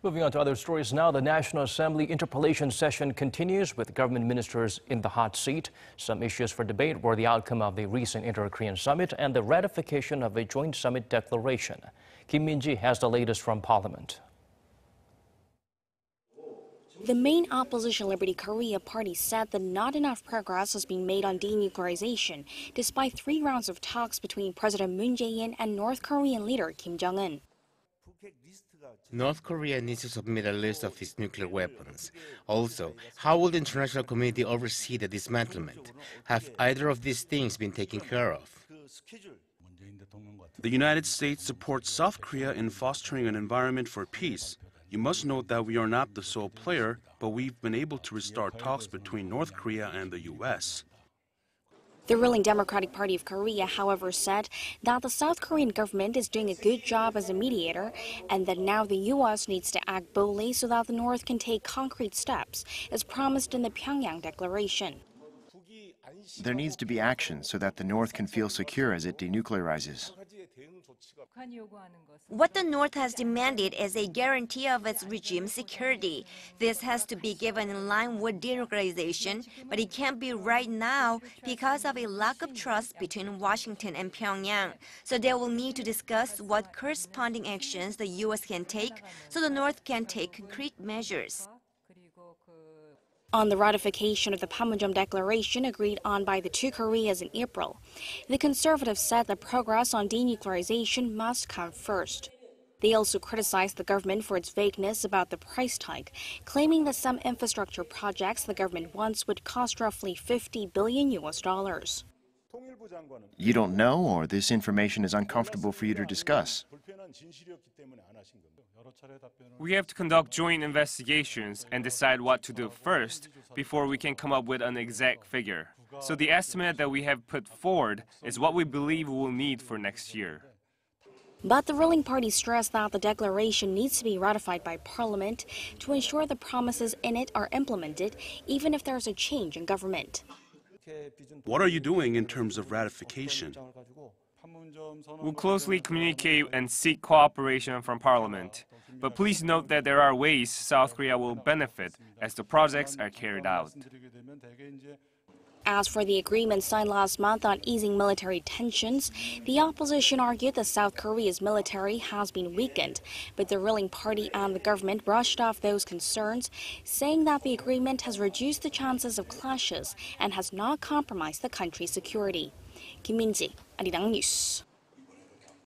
Moving on to other stories now, the National Assembly interpellation session continues with government ministers in the hot seat. Some issues for debate were the outcome of the recent Inter-Korean summit and the ratification of a joint summit declaration. Kim Ji has the latest from Parliament. The main opposition Liberty Korea party said that not enough progress has been made on denuclearization, despite 3 rounds of talks between President Moon Jae-in and North Korean leader Kim Jong-un. North Korea needs to submit a list of its nuclear weapons. Also, how will the international community oversee the dismantlement? Have either of these things been taken care of? The United States supports South Korea in fostering an environment for peace. You must note that we are not the sole player, but we've been able to restart talks between North Korea and the U.S. The ruling Democratic Party of Korea, however, said that the South Korean government is doing a good job as a mediator and that now the U.S. needs to act boldly so that the North can take concrete steps, as promised in the Pyongyang Declaration. There needs to be action so that the North can feel secure as it denuclearizes. What the North has demanded is a guarantee of its regime security. This has to be given in line with denuclearization, but it can't be right now because of a lack of trust between Washington and Pyongyang. So they will need to discuss what corresponding actions the U.S. can take so the North can take concrete measures. On the ratification of the Panmunjom Declaration agreed on by the two Koreas in April, the conservatives said that progress on denuclearization must come first. They also criticized the government for its vagueness about the price tag, claiming that some infrastructure projects the government wants would cost roughly $50 billion. You don't know, or this information is uncomfortable for you to discuss? We have to conduct joint investigations and decide what to do first before we can come up with an exact figure. So the estimate that we have put forward is what we believe we will need for next year. But the ruling party stressed that the declaration needs to be ratified by Parliament to ensure the promises in it are implemented, even if there's a change in government. What are you doing in terms of ratification? We'll closely communicate and seek cooperation from Parliament. But please note that there are ways South Korea will benefit as the projects are carried out. As for the agreement signed last month on easing military tensions, the opposition argued that South Korea's military has been weakened, but the ruling party and the government brushed off those concerns, saying that the agreement has reduced the chances of clashes and has not compromised the country's security. Kim Ji, Arirang News.